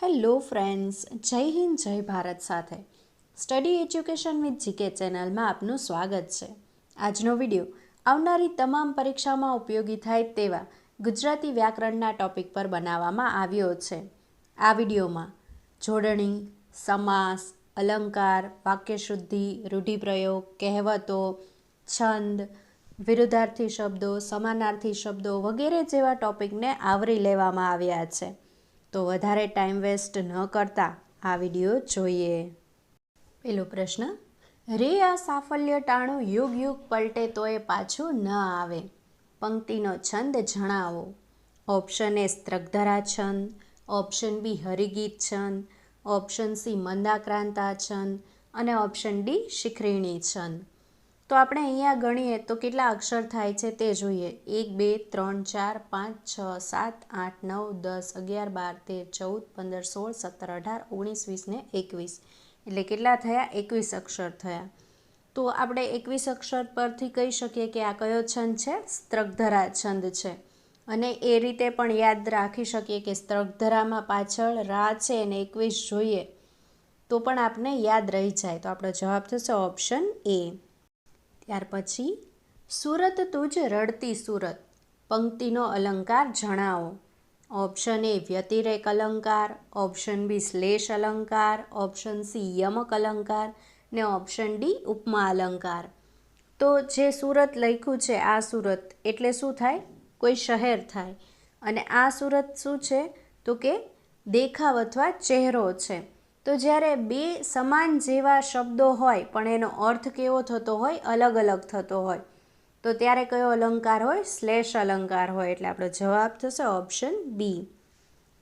Hello friends, જય હિન્દ જય ભારત સાથે સ્ટડી એજ્યુકેશન વિથ જીકે ચેનલમાં આપનું સ્વાગત છે. આજનો વિડીયો આવનારી તમામ પરીક્ષામાં ઉપયોગી થાય તેવા ગુજરાતી વ્યાકરણના ટોપિક પર બનાવવામાં આવ્યો છે. આ વિડીયોમાં જોડણી, સમાસ, અલંકાર, વાક્યશુદ્ધિ, રૂઢિપ્રયોગ, કહેવતો, છંદ, વિરુદ્ધાર્થી શબ્દો, સમાનાર્થી શબ્દો વગેરે જેવા ટોપિકને આવરી લેવામાં આવ્યા છે. તો વધારે ટાઈમ વેસ્ટ ન કરતા આ વિડીયો જોઈએ. પેલો પ્રશ્ન, રે આ સાફલ્ય ટાણું યુગ યુગ પલટે તોય પાછું ન આવે. પંક્તિનો છંદ જણાવો. ઓપ્શન એ સ્ત્રગધરા છંદ, ઓપ્શન બી હરિગીત છંદ, ઓપ્શન સી મંદાક્રાંતા છંદ અને ઓપ્શન ડી શિખરીણી છંદ. તો આપણે અહીંયા ગણીએ તો કેટલા અક્ષર થાય છે તે જોઈએ. 1 2 3 4 5 6 7 8 9 10 11 12 13 14 15 16 17 18 19 20 ને 21, એટલે કેટલા થયા? 21 અક્ષર થયા. તો આપણે 21 અક્ષર પરથી કહી શકીએ કે આ કયો છંદ છે? સ્ત્રગધરા છંદ છે. અને એ રીતે પણ યાદ રાખી શકીએ કે સ્ત્રગધરામાં પાછળ રા છે અને 21 જોઈએ તો પણ આપને યાદ રહી જાય. તો આપણો જવાબ થશે ઓપ્શન એ. ત્યાર પછી, સુરત તુજ રડતી સુરત, પંક્તિનો અલંકાર જણાવો. ઓપ્શન એ વ્યતિરેક અલંકાર, ઓપ્શન બી શ્લેષ અલંકાર, ઓપ્શન સી યમક અલંકાર ને ઓપ્શન ડી ઉપમા અલંકાર. તો જે સુરત લખ્યું છે, આ સુરત એટલે શું થાય? કોઈ શહેર થાય. અને આ સુરત શું છે? તો કે દેખાવ અથવા ચહેરો છે. તો જ્યારે બે સમાન જેવા શબ્દો હોય પણ એનો અર્થ કેવો થતો હોય? અલગ અલગ થતો હોય. તો ત્યારે કયો અલંકાર હોય? શ્લેષ અલંકાર હોય. એટલે આપણો જવાબ થશે ઓપ્શન બી.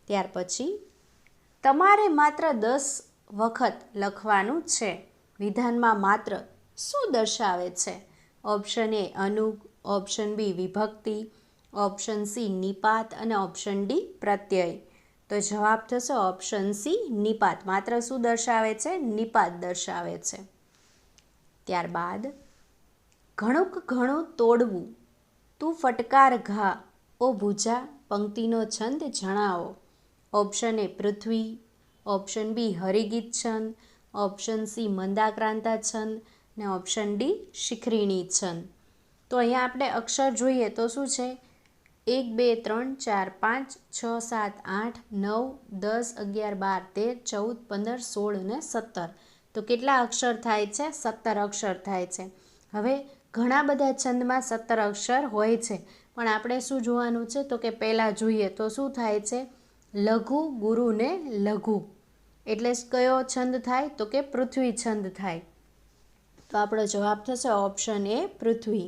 ત્યાર પછી, તમારે માત્ર 10 વખત લખવાનું છે. વિધાનમાં માત્ર શું દર્શાવે છે? ઓપ્શન એ અનુગ, ઓપ્શન બી વિભક્તિ, ઓપ્શન સી નિપાત અને ઓપ્શન ડી પ્રત્યય. તો જવાબ થશે ઓપ્શન સી નિપાત. માત્ર શું દર્શાવે છે? નિપાત દર્શાવે છે. ત્યારબાદ, ઘણુંક ઘણું તોડવું, તું ફટકાર ઘા, ઓ ભુજા, પંક્તિનો છંદ જણાવો. ઓપ્શન એ પૃથ્વી, ઓપ્શન બી હરિગીત છંદ, ઓપ્શન સી મંદાક્રાંતા છંદ ને ઓપ્શન ડી શિખરીણી છંદ. તો અહીંયા આપણે અક્ષર જોઈએ તો શું છે? 1 2 3 4 5 6 7 8 9 10 11 12 13 14 15 16 અને 17. તો કેટલા અક્ષર થાય છે? 17 અક્ષર થાય છે. હવે ઘણા બધા છંદમાં 17 અક્ષર હોય છે, પણ આપણે શું જોવાનું છે? તો કે પહેલાં જોઈએ તો શું થાય છે? લઘુ, ગુરુ ને લઘુ. એટલે કયો છંદ થાય? તો કે પૃથ્વી છંદ થાય. તો આપણો જવાબ થશે ઓપ્શન એ પૃથ્વી.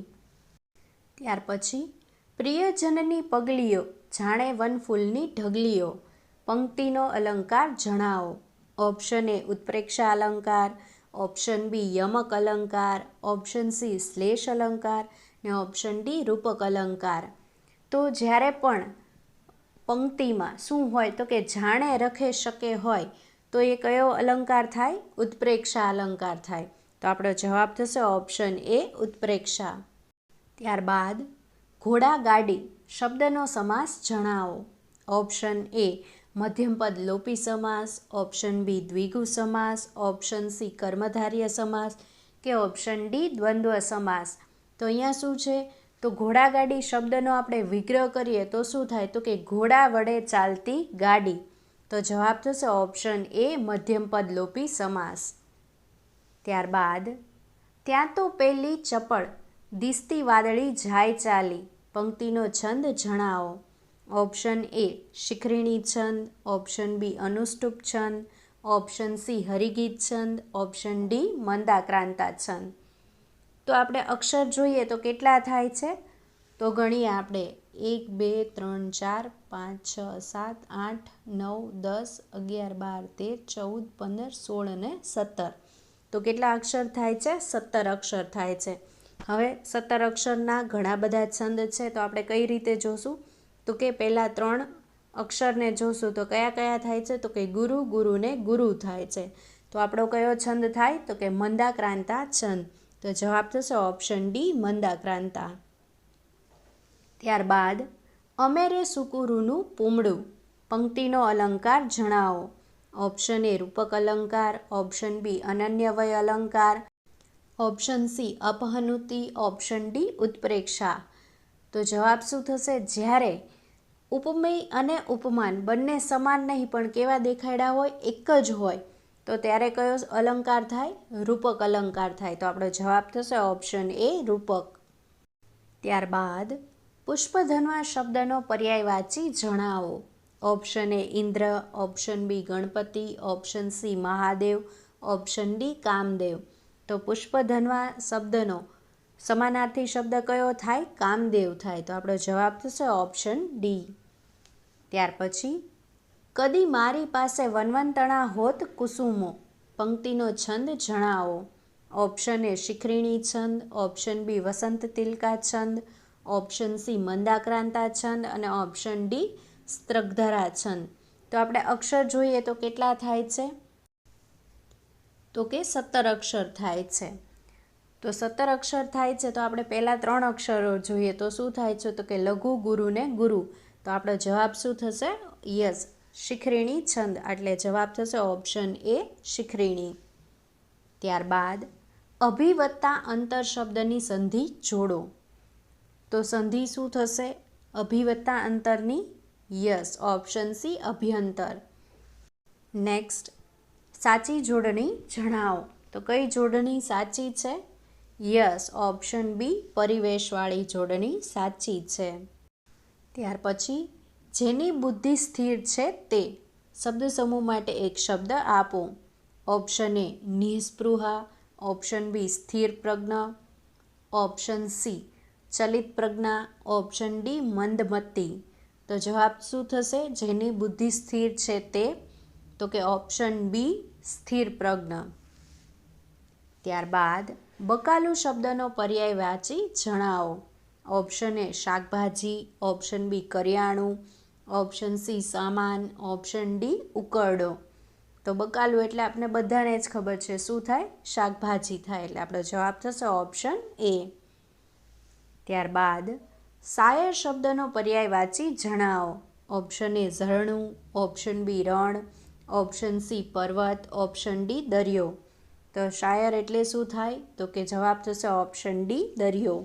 ત્યાર પછી, પ્રિયજનની પગલીઓ, જાણે વનફૂલની ઢગલીઓ, પંક્તિનો અલંકાર જણાવો. ઓપ્શન એ ઉત્પ્રેક્ષા અલંકાર, ઓપ્શન બી યમક અલંકાર, ઓપ્શન સી શ્લેષ અલંકાર ને ઓપ્શન ડી રૂપક અલંકાર. તો જ્યારે પણ પંક્તિમાં શું હોય? તો કે જાણે રખે શકે હોય, તો એ કયો અલંકાર થાય? ઉત્પ્રેક્ષા અલંકાર થાય. તો આપણો જવાબ થશે ઓપ્શન એ ઉત્પ્રેક્ષા. ત્યારબાદ, ઘોડા ગાડી શબ્દનો સમાસ જણાવો. ઓપ્શન એ મધ્યમપદ લોપી સમાસ, ઓપ્શન બી દ્વિગુ સમાસ, ઓપ્શન સી કર્મધારય સમાસ કે ઓપ્શન ડી દ્વંદ્વ સમાસ. તો અહીંયા શું છે? તો ઘોડાગાડી શબ્દનો આપણે વિગ્રહ કરીએ તો શું થાય? તો કે ઘોડા વડે ચાલતી ગાડી. તો જવાબ થશે ઓપ્શન એ મધ્યમપદ લોપી સમાસ. ત્યારબાદ, ત્યાં તો પેલી ચપળ, દિસતી વાદળી જાય ચાલી, પંક્તિનો છંદ જણાવો. ઓપ્શન એ શિખરીણી છંદ, ઓપ્શન બી અનુષ્ટુપ છંદ, ઓપ્શન સી હરિગીત છંદ, ઓપ્શન ડી મંદાક્રાંતા છંદ. તો આપણે અક્ષર જોઈએ તો કેટલા થાય છે? તો ગણીએ આપણે. 1 2 3 4 5 6 7 8 9 10 11 12 13 14 15 16 અને 17. તો કેટલા અક્ષર થાય છે? 17 અક્ષર થાય છે. હવે 17 અક્ષરના ઘણા બધા છંદ છે, તો આપણે કઈ રીતે જોશું? તો કે પહેલાં 3 અક્ષરને જોશું તો કયા કયા થાય છે? તો કે ગુરુ, ગુરુ ને ગુરુ થાય છે. તો આપણો કયો છંદ થાય? તો કે મંદાક્રાંતા છંદ. તો જવાબ થશે ઓપ્શન ડી મંદાક્રાંતા. ત્યારબાદ, અમેરે સુકુરુનું પૂમડું, પંક્તિનો અલંકાર જણાવો. ઓપ્શન એ રૂપક અલંકાર, ઓપ્શન બી અનન્યવય અલંકાર, ઓપ્શન સી અપહનુતિ, ઓપ્શન ડી ઉત્પ્રેક્ષા. તો જવાબ શું થશે? જ્યારે ઉપમેય અને ઉપમાન બંને સમાન નહીં પણ કેવા દેખાડ્યા હોય, એક જ હોય, તો ત્યારે કયો અલંકાર થાય? રૂપક અલંકાર થાય. તો આપણો જવાબ થશે ઓપ્શન એ રૂપક. ત્યારબાદ પુષ્પધન્વા શબ્દનો પર્યાયવાચી જણાવો. Option A Indra, option B Ganapati, option C Mahadev, option D Kamdev. તો પુષ્પધન્વા શબ્દનો સમાનાર્થી શબ્દ કયો થાય? કામદેવ થાય. તો આપણો જવાબ થશે ઓપ્શન ડી. ત્યાર પછી કદી મારી પાસે વનવંતણા હોત કુસુમો. પંક્તિનો છંદ જણાવો. ઓપ્શન એ શિખરીણી છંદ, ઓપ્શન બી વસંત તિલકા છંદ, ઓપ્શન સી મંદાક્રાંતા છંદ અને ઓપ્શન ડી સ્ત્રગ્ધરા છંદ. તો આપણે અક્ષર જોઈએ તો કેટલા થાય છે? તો કે 17 અક્ષર થાય છે. તો 17 અક્ષર થાય છે તો આપણે પહેલાં 3 અક્ષરો જોઈએ તો શું થાય છે? તો કે લઘુ, ગુરુ ને ગુરુ. તો આપણો જવાબ શું થશે? યસ, શિખરીણી છંદ. એટલે જવાબ થશે ઓપ્શન એ શિખરીણી. ત્યારબાદ અભિ વત્તા અંતર શબ્દની સંધિ જોડો. તો સંધિ શું થશે અભિ વત્તા અંતરની? યસ, ઓપ્શન સી અભ્યંતર. નેક્સ્ટ, સાચી જોડણી જણાવો. તો કઈ જોડણી સાચી છે? યસ, ઓપ્શન બી પરિવેશવાળી જોડણી સાચી છે. ત્યાર પછી જેની બુદ્ધિ સ્થિર છે તે શબ્દ સમૂહ માટે એક શબ્દ આપો. ઓપ્શન એ નિસ્પૃહા, ઓપ્શન બી સ્થિર પ્રજ્ઞ, ઓપ્શન સી ચલિત પ્રજ્ઞા, ઓપ્શન ડી મંદમતી. તો જવાબ શું થશે? જેની બુદ્ધિ સ્થિર છે તે? તો કે ઓપ્શન બી સ્થિર પ્રજ્ઞ. ત્યારબાદ બકાલુ શબ્દનો પર્યાયવાચી જણાવો. ઓપ્શન એ શાકભાજી, ઓપ્શન બી કરિયાણું, ઓપ્શન સી સામાન, ઓપ્શન ડી ઉકરડો. તો બકાલુ એટલે આપણે બધાને જ ખબર છે શું થાય? શાકભાજી થાય. એટલે આપણો જવાબ થશે ઓપ્શન એ. ત્યારબાદ શાયર શબ્દનો પર્યાયવાચી જણાવો. ઓપ્શન એ ઝરણું, ઓપ્શન બી રણ, ઓપ્શન સી પર્વત, ઓપ્શન ડી દરિયો. તો શાયર એટલે શું થાય? તો કે જવાબ થશે ઓપ્શન ડી દરિયો.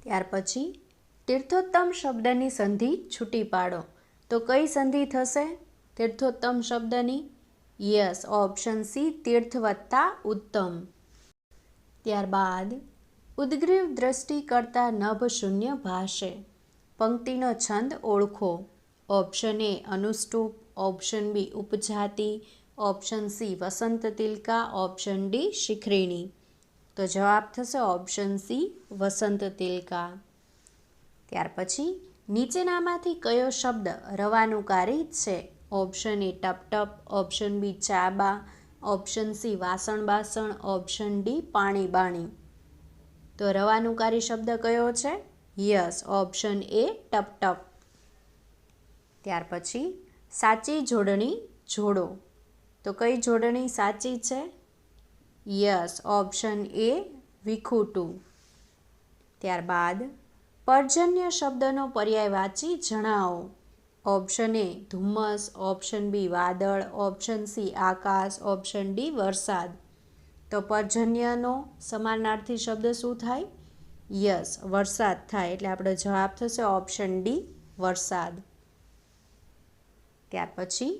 ત્યાર પછી તીર્થોત્તમ શબ્દની સંધિ છૂટી પાડો. તો કઈ સંધિ થશે તીર્થોત્તમ શબ્દની? યસ, ઓપ્શન સી તીર્થ વત્તા ઉત્તમ. ત્યારબાદ ઉદ્ગ્રીવ દ્રષ્ટિ કરતા નભ શૂન્ય ભાષે. પંક્તિનો છંદ ઓળખો. ઓપ્શન એ અનુષ્ટુપ, ઓપ્શન બી ઉપજાતિ, ઓપ્શન સી વસંત તિલકા, ઓપ્શન ડી શિખરીણી. તો જવાબ થશે ઓપ્શન સી વસંત તિલકા. ત્યાર પછી નીચેનામાંથી કયો શબ્દ રવાનુકારી છે? ઓપ્શન એ ટપ ટપ, ઓપ્શન બી ચાબા, ઓપ્શન સી વાસણ બાસણ, ઓપ્શન ડી પાણી બાણી. તો રવાનુકારી શબ્દ કયો છે? યસ, ઓપ્શન એ ટપ ટપ. ત્યાર પછી સાચી જોડણી જોડો. તો કઈ જોડણી સાચી છે? યસ, ઓપ્શન એ વિખૂટું. ત્યારબાદ પર્જન્ય શબ્દનો પર્યાયવાચી જણાવો. ઓપ્શન એ ધુમ્મસ, ઓપ્શન બી વાદળ, ઓપ્શન સી આકાશ, ઓપ્શન ડી વરસાદ. તો પર્જન્યનો સમાનાર્થી શબ્દ શું થાય? યસ, વરસાદ થાય. એટલે આપણો જવાબ થશે ઓપ્શન ડી વરસાદ. ત્યાર પછી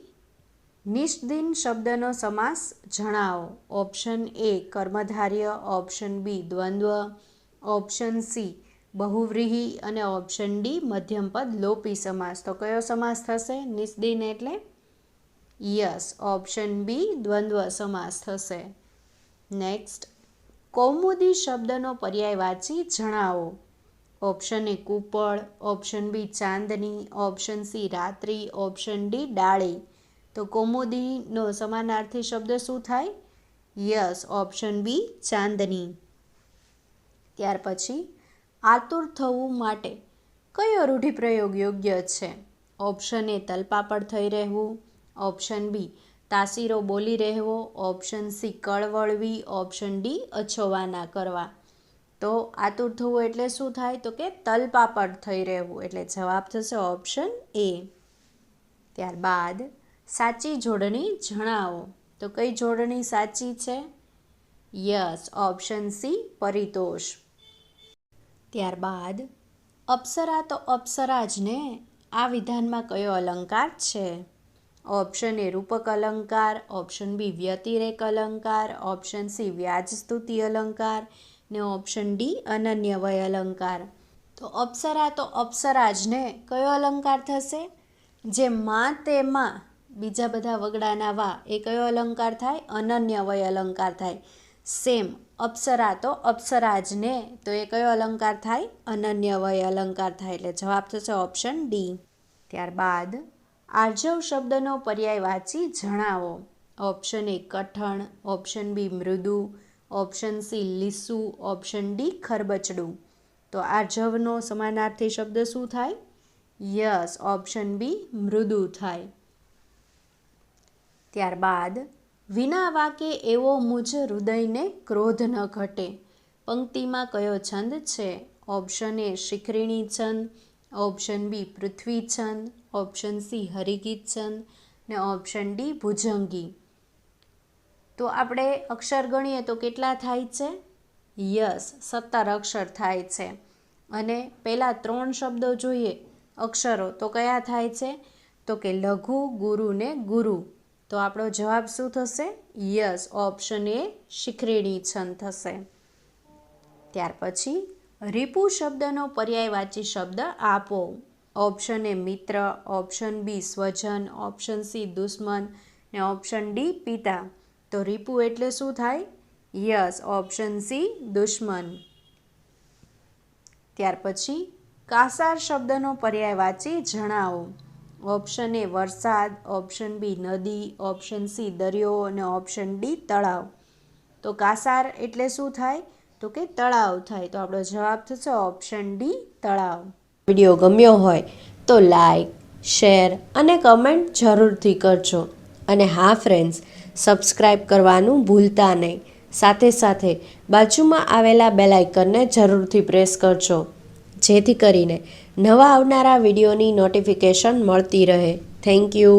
નિષ્દિન શબ્દનો સમાસ જણાવો. ઓપ્શન એ કર્મધાર્ય, ઓપ્શન બી દ્વંદ્વ, ઓપ્શન સી બહુવ્રીહી અને ઓપ્શન ડી મધ્યમપદ લોપી સમાસ. તો કયો સમાસ થશે નિષ્દિન એટલે? યસ, ઓપ્શન બી દ્વંદ્વ સમાસ થશે. નેક્સ્ટ, કૌમુદી શબ્દનો પર્યાયવાચી જણાવો. ઓપ્શન એ કૂપળ, ઓપ્શન બી ચાંદની, ઓપ્શન સી રાત્રિ, ઓપ્શન ડી ડાળી. તો કૌમુદીનો સમાનાર્થી શબ્દ શું થાય? યસ, ઓપ્શન બી ચાંદની. ત્યાર પછી આતુર થવું માટે કયો રૂઢિપ્રયોગ યોગ્ય છે? ઓપ્શન એ તલપાપડ થઈ રહેવું, ઓપ્શન બી તાસીરો બોલી રહેવો, ઓપ્શન સી કળવળવી, ઓપ્શન ડી અછોવાના કરવા. તો આતુર થવું એટલે શું થાય? તો કે તલપાપડ થઈ રહેવું. એટલે જવાબ થશે ઓપ્શન એ. ત્યારબાદ સાચી જોડણી જણાવો. તો કઈ જોડણી સાચી છે? યસ, ઓપ્શન સી પરિતોષ. ત્યારબાદ અપ્સરા તો અપ્સરા જ ને, આ વિધાનમાં કયો અલંકાર છે? ઓપ્શન એ રૂપક અલંકાર, ઓપ્શન બી વ્યતિરેક અલંકાર, ઓપ્શન સી વ્યાજસ્તુતિ અલંકાર ને ઓપ્શન ડી અનન્યવય અલંકાર. તો અપ્સરા જ ને કયો અલંકાર થશે? જે માં તેમાં બીજા બધા વગડાના વા એ કયો અલંકાર થાય? અનન્યવય અલંકાર થાય. સેમ અપ્સરા તો અપ્સરા જ ને, તો એ કયો અલંકાર થાય? અનન્યવય અલંકાર થાય. એટલે જવાબ થશે ઓપ્શન ડી. ત્યારબાદ આર્જવ શબ્દનો પર્યાયવાચી જણાવો. ઓપ્શન એ કઠણ, ઓપ્શન બી મૃદુ, ઓપ્શન સી લીસું, ઓપ્શન ડી ખરબચડું. તો આર્જવનો સમાનાર્થી શબ્દ શું થાય? યસ, ઓપ્શન બી મૃદુ થાય. ત્યારબાદ વિના વાકે એવો મુજ હૃદયને ક્રોધ ન ઘટે. પંક્તિમાં કયો છંદ છે? ઓપ્શન એ શિખરીણી છંદ, ઓપ્શન બી પૃથ્વી છંદ, ઓપ્શન સી હરિગીત છંદ ને ઓપ્શન ડી ભુજંગી. તો આપણે અક્ષર ગણીએ તો કેટલા થાય છે? યસ, 17 અક્ષર થાય છે. અને પહેલાં 3 શબ્દો જોઈએ અક્ષરો તો કયા થાય છે? તો કે લઘુ, ગુરુ ને ગુરુ. તો આપણો જવાબ શું થશે? યસ, ઓપ્શન એ શિખરીણી છંદ થશે. ત્યાર પછી રીપુ શબ્દનો પર્યાયવાચી શબ્દ આપો. ઓપ્શન એ મિત્ર, ઓપ્શન બી સ્વજન, ઓપ્શન સી દુશ્મન ને ઓપ્શન ડી પિતા. તો રીપુ એટલે શું થાય? યસ, ઓપ્શન સી દુશ્મન. ત્યાર પછી કાસાર શબ્દનો પર્યાયવાચી જણાવો. ઓપ્શન એ વરસાદ, ઓપ્શન બી નદી, ઓપ્શન સી દરિયો અને ઓપ્શન ડી તળાવ. તો કાસાર એટલે શું થાય? તો કે તળાવ થાય. તો આપણો જવાબ થશે ઓપ્શન ડી તળાવ. વિડીયો ગમ્યો હોય તો લાઈક, શેર અને કમેન્ટ જરૂરથી કરજો. અને હા ફ્રેન્ડ્સ, સબસ્ક્રાઈબ કરવાનું ભૂલતા નહીં. સાથે સાથે બાજુમાં આવેલા બેલ આઇકનને જરૂરથી પ્રેસ કરજો, જેથી કરીને નવા આવનારા વિડીયોની નોટિફિકેશન મળતી રહે. Thank you.